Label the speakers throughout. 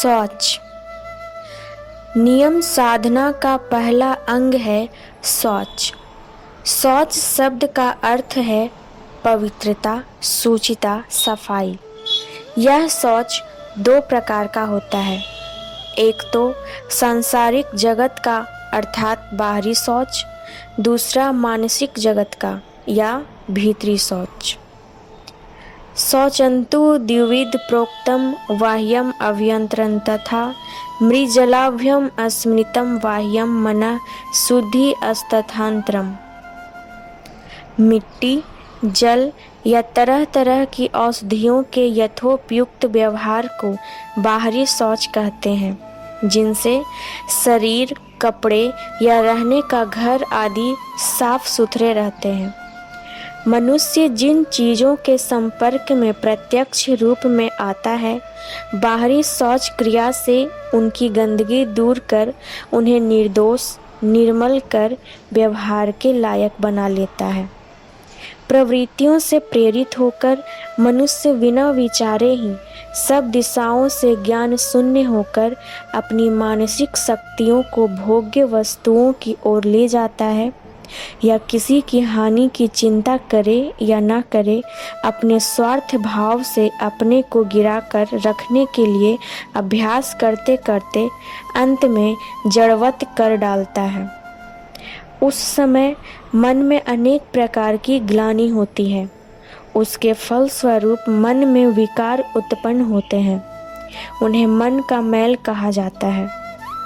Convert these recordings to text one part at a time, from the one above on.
Speaker 1: शौच। नियम साधना का पहला अंग है शौच। शौच शब्द का अर्थ है पवित्रता, शुचिता, सफाई। यह शौच दो प्रकार का होता है। एक तो सांसारिक जगत का अर्थात बाहरी शौच, दूसरा मानसिक जगत का या भीतरी शौच। शौचंतु द्विविध प्रोक्तम बाह्यम अभ्यंतरं तथा मृजलाभ्यम अस्मृतम बाह्यम मनः शुद्धि अस्तथांतरम। मिट्टी, जल या तरह तरह की औषधियों के यथोपयुक्त व्यवहार को बाहरी शौच कहते हैं, जिनसे शरीर, कपड़े या रहने का घर आदि साफ सुथरे रहते हैं। मनुष्य जिन चीज़ों के संपर्क में प्रत्यक्ष रूप में आता है, बाहरी शौच क्रिया से उनकी गंदगी दूर कर उन्हें निर्दोष, निर्मल कर व्यवहार के लायक बना लेता है। प्रवृत्तियों से प्रेरित होकर मनुष्य बिना विचारे ही सब दिशाओं से ज्ञान शून्य होकर अपनी मानसिक शक्तियों को भोग्य वस्तुओं की ओर ले जाता है, या किसी की हानि की चिंता करे या न करे, अपने स्वार्थ भाव से अपने को गिराकर रखने के लिए अभ्यास करते करते अंत में जड़वत कर डालता है। उस समय मन में अनेक प्रकार की ग्लानि होती है। उसके फलस्वरूप मन में विकार उत्पन्न होते हैं। उन्हें मन का मैल कहा जाता है।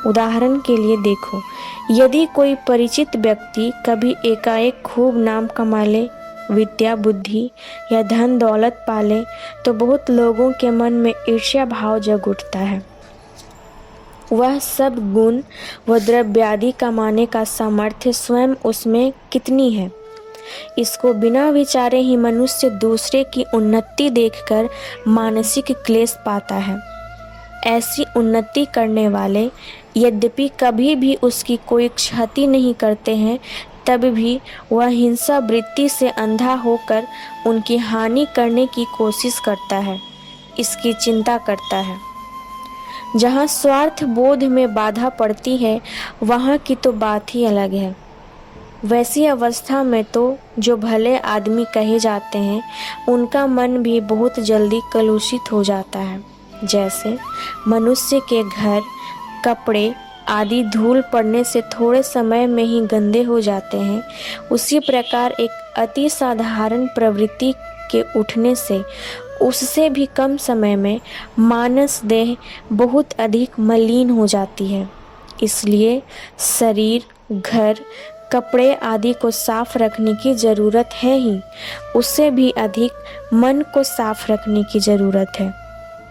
Speaker 1: उदाहरण के लिए देखो, यदि कोई परिचित व्यक्ति कभी एकाएक खूब नाम कमा ले, विद्या, बुद्धि या धन दौलत पाले, तो बहुत लोगों के मन में ईर्ष्या भाव जग उठता है। वह सब गुण व द्रव्यादि कमाने का सामर्थ्य स्वयं उसमें कितनी है, इसको बिना विचारे ही मनुष्य दूसरे की उन्नति देखकर मानसिक क्लेश पाता है। ऐसी उन्नति करने वाले यद्यपि कभी भी उसकी कोई क्षति नहीं करते हैं, तब भी वह हिंसा वृत्ति से अंधा होकर उनकी हानि करने की कोशिश करता है, इसकी चिंता करता है। जहाँ स्वार्थ बोध में बाधा पड़ती है, वहाँ की तो बात ही अलग है। वैसी अवस्था में तो जो भले आदमी कहे जाते हैं, उनका मन भी बहुत जल्दी कलुषित हो जाता है। जैसे मनुष्य के घर, कपड़े आदि धूल पड़ने से थोड़े समय में ही गंदे हो जाते हैं, उसी प्रकार एक अति साधारण प्रवृत्ति के उठने से उससे भी कम समय में मानस देह बहुत अधिक मलिन हो जाती है। इसलिए शरीर, घर, कपड़े आदि को साफ रखने की ज़रूरत है ही, उससे भी अधिक मन को साफ रखने की ज़रूरत है।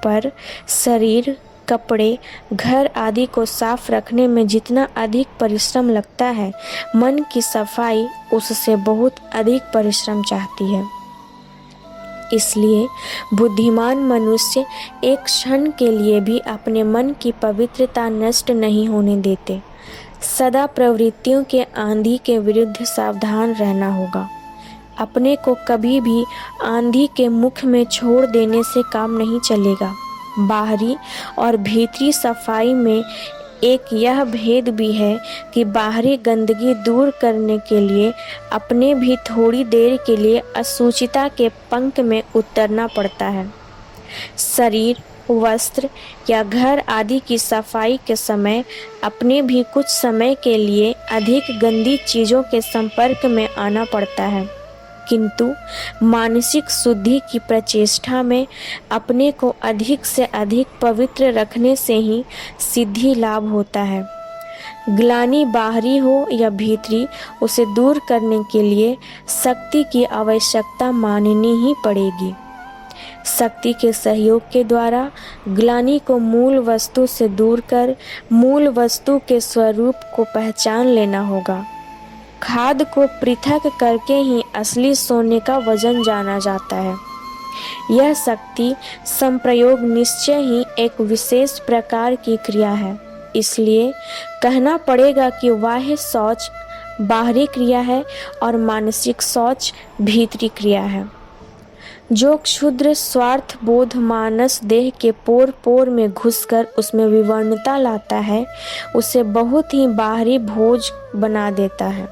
Speaker 1: पर शरीर, कपड़े, घर आदि को साफ रखने में जितना अधिक परिश्रम लगता है, मन की सफाई उससे बहुत अधिक परिश्रम चाहती है। इसलिए बुद्धिमान मनुष्य एक क्षण के लिए भी अपने मन की पवित्रता नष्ट नहीं होने देते। सदा प्रवृत्तियों के आंधी के विरुद्ध सावधान रहना होगा। अपने को कभी भी आंधी के मुख में छोड़ देने से काम नहीं चलेगा। बाहरी और भीतरी सफाई में एक यह भेद भी है कि बाहरी गंदगी दूर करने के लिए अपने भी थोड़ी देर के लिए अशुचिता के पंख में उतरना पड़ता है। शरीर, वस्त्र या घर आदि की सफाई के समय अपने भी कुछ समय के लिए अधिक गंदी चीज़ों के संपर्क में आना पड़ता है, किंतु मानसिक शुद्धि की प्रचेष्टा में अपने को अधिक से अधिक पवित्र रखने से ही सिद्धि लाभ होता है। ग्लानि बाहरी हो या भीतरी, उसे दूर करने के लिए शक्ति की आवश्यकता माननी ही पड़ेगी। शक्ति के सहयोग के द्वारा ग्लानि को मूल वस्तु से दूर कर मूल वस्तु के स्वरूप को पहचान लेना होगा। खाद को पृथक करके ही असली सोने का वजन जाना जाता है। यह शक्ति संप्रयोग निश्चय ही एक विशेष प्रकार की क्रिया है। इसलिए कहना पड़ेगा कि बाह्य शौच बाहरी क्रिया है और मानसिक शौच भीतरी क्रिया है। जो क्षुद्र स्वार्थ बोध मानस देह के पोर पोर में घुसकर उसमें विवर्णता लाता है, उसे बहुत ही बाहरी भोज बना देता है।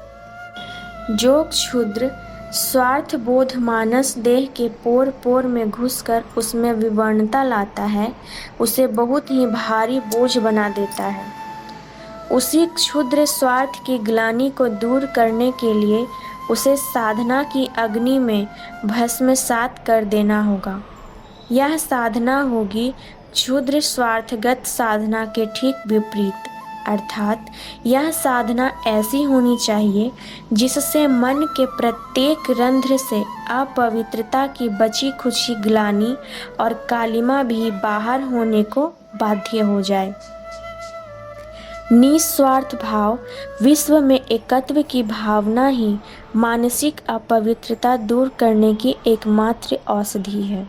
Speaker 1: जो क्षुद्र स्वार्थ बोध मानस देह के पोर पोर में घुसकर उसमें विवर्णता लाता है, उसे बहुत ही भारी बोझ बना देता है। उसी क्षुद्र स्वार्थ की ग्लानि को दूर करने के लिए उसे साधना की अग्नि में भस्मसात कर देना होगा। यह साधना होगी क्षुद्र स्वार्थगत साधना के ठीक विपरीत, अर्थात यह साधना ऐसी होनी चाहिए जिससे मन के प्रत्येक रंध्र से अपवित्रता की बची खुची ग्लानि और कालिमा भी बाहर होने को बाध्य हो जाए। निस्वार्थ भाव, विश्व में एकत्व की भावना ही मानसिक अपवित्रता दूर करने की एकमात्र औषधि है।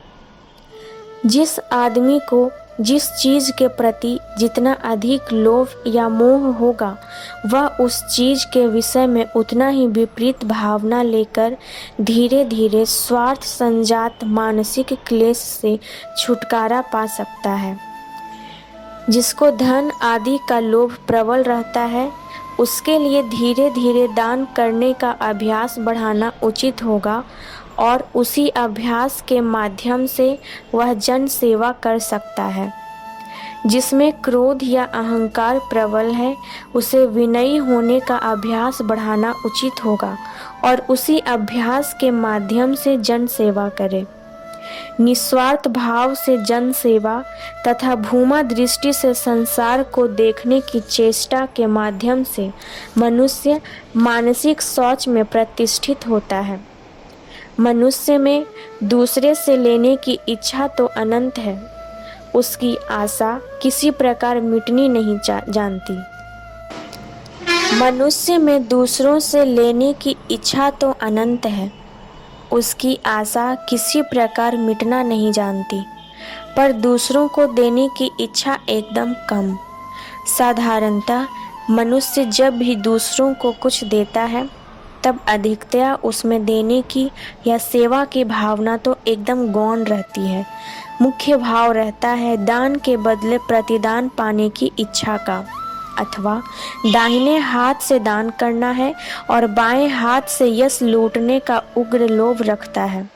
Speaker 1: जिस आदमी को जिस चीज़ के प्रति जितना अधिक लोभ या मोह होगा, वह उस चीज़ के विषय में उतना ही विपरीत भावना लेकर धीरे धीरे स्वार्थ संजात मानसिक क्लेश से छुटकारा पा सकता है। जिसको धन आदि का लोभ प्रबल रहता है, उसके लिए धीरे धीरे दान करने का अभ्यास बढ़ाना उचित होगा और उसी अभ्यास के माध्यम से वह जन सेवा कर सकता है। जिसमें क्रोध या अहंकार प्रबल है, उसे विनयी होने का अभ्यास बढ़ाना उचित होगा और उसी अभ्यास के माध्यम से जन सेवा करे। निस्वार्थ भाव से जन सेवा तथा भूमा दृष्टि से संसार को देखने की चेष्टा के माध्यम से मनुष्य मानसिक शौच में प्रतिष्ठित होता है। मनुष्य में दूसरे से लेने की इच्छा तो अनंत है, उसकी आशा किसी प्रकार मिटनी नहीं जानती। मनुष्य में दूसरों से लेने की इच्छा तो अनंत है, उसकी आशा किसी प्रकार मिटना नहीं जानती, पर दूसरों को देने की इच्छा एकदम कम। साधारणतः मनुष्य जब भी दूसरों को कुछ देता है, तब अधिकतया उसमें देने की या सेवा की भावना तो एकदम गौण रहती है। मुख्य भाव रहता है दान के बदले प्रतिदान पाने की इच्छा का, अथवा दाहिने हाथ से दान करना है और बाएं हाथ से यश लूटने का उग्र लोभ रखता है।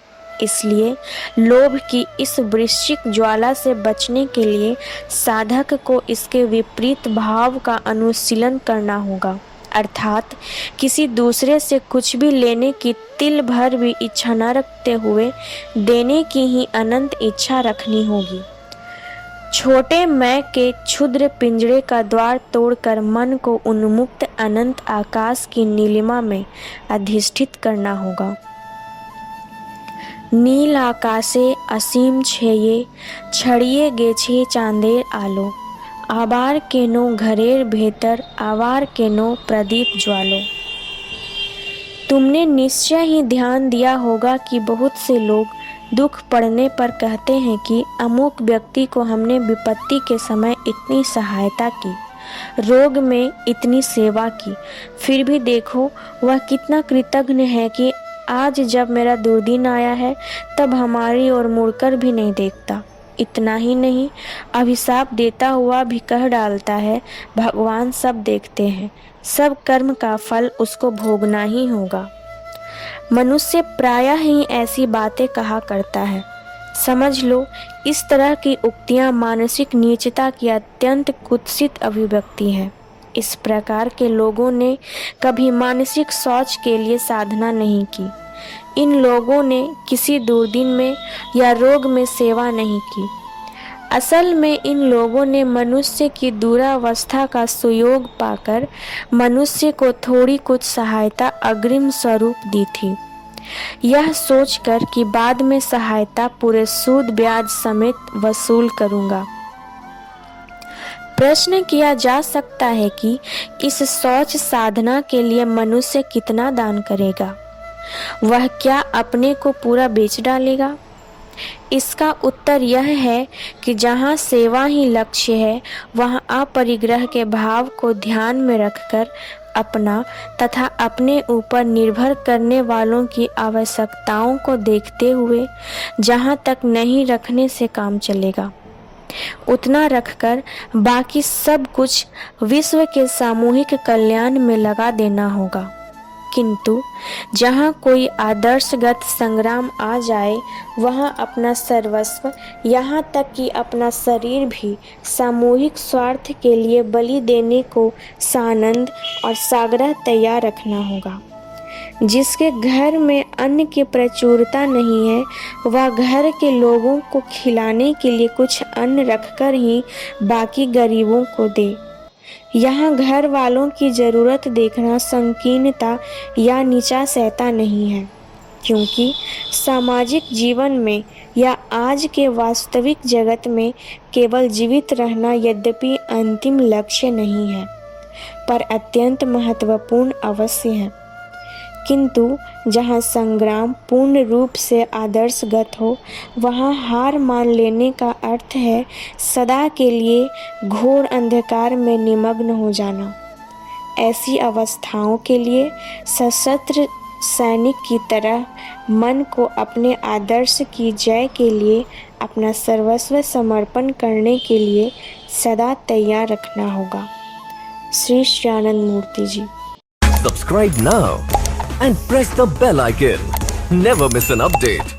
Speaker 1: इसलिए लोभ की इस वृश्चिक ज्वाला से बचने के लिए साधक को इसके विपरीत भाव का अनुशीलन करना होगा, अर्थात किसी दूसरे से कुछ भी लेने की तिल भर भी इच्छा न रखते हुए देने की ही अनंत इच्छा रखनी होगी। छोटे मैं के क्षुद्र पिंजरे का द्वार तोड़कर मन को उन्मुक्त अनंत आकाश की नीलिमा में अधिष्ठित करना होगा। नील आकाशे असीम छेये छड़िए गेछे चांदेर आलो, आबार केनो घरेर भीतर आवार केनो प्रदीप ज्वालो। तुमने निश्चय ही ध्यान दिया होगा कि बहुत से लोग दुख पड़ने पर कहते हैं कि अमुक व्यक्ति को हमने विपत्ति के समय इतनी सहायता की, रोग में इतनी सेवा की, फिर भी देखो वह कितना कृतज्ञ है कि आज जब मेरा दुर्दिन आया है तब हमारी ओर मुड़कर भी नहीं देखता। इतना ही नहीं, अभिशाप देता हुआ भी कह डालता है, भगवान सब देखते हैं, सब कर्म का फल उसको भोगना ही होगा। मनुष्य प्रायः ही ऐसी बातें कहा करता है। समझ लो, इस तरह की उक्तियां मानसिक नीचता की अत्यंत कुत्सित अभिव्यक्ति है। इस प्रकार के लोगों ने कभी मानसिक शौच के लिए साधना नहीं की। इन लोगों ने किसी दुर्दिन में या रोग में सेवा नहीं की। असल में इन लोगों ने मनुष्य की दुरावस्था का सुयोग पाकर मनुष्य को थोड़ी कुछ सहायता अग्रिम स्वरूप दी थी, यह सोचकर कि बाद में सहायता पूरे सूद ब्याज समेत वसूल करूंगा। प्रश्न किया जा सकता है कि इस शौच साधना के लिए मनुष्य कितना दान करेगा? वह क्या अपने को पूरा बेच डालेगा? इसका उत्तर यह है कि जहाँ सेवा ही लक्ष्य है, वहाँ अपरिग्रह के भाव को ध्यान में रखकर अपना तथा अपने ऊपर निर्भर करने वालों की आवश्यकताओं को देखते हुए जहाँ तक नहीं रखने से काम चलेगा, उतना रखकर बाकी सब कुछ विश्व के सामूहिक कल्याण में लगा देना होगा। किंतु जहाँ कोई आदर्शगत संग्राम आ जाए, वहाँ अपना सर्वस्व, यहाँ तक कि अपना शरीर भी सामूहिक स्वार्थ के लिए बलि देने को सानंद और साग्रह तैयार रखना होगा। जिसके घर में अन्न की प्रचुरता नहीं है, वह घर के लोगों को खिलाने के लिए कुछ अन्न रखकर ही बाकी गरीबों को दे। यहाँ घर वालों की ज़रूरत देखना संकीर्णता या नीचा सहता नहीं है, क्योंकि सामाजिक जीवन में या आज के वास्तविक जगत में केवल जीवित रहना यद्यपि अंतिम लक्ष्य नहीं है, पर अत्यंत महत्वपूर्ण अवश्य है। किंतु जहाँ संग्राम पूर्ण रूप से आदर्शगत हो, वहाँ हार मान लेने का अर्थ है सदा के लिए घोर अंधकार में निमग्न हो जाना। ऐसी अवस्थाओं के लिए सशस्त्र सैनिक की तरह मन को अपने आदर्श की जय के लिए अपना सर्वस्व समर्पण करने के लिए सदा तैयार रखना होगा। श्री श्यानंद मूर्ति जी।
Speaker 2: Subscribe now and press the bell icon. Never miss an update.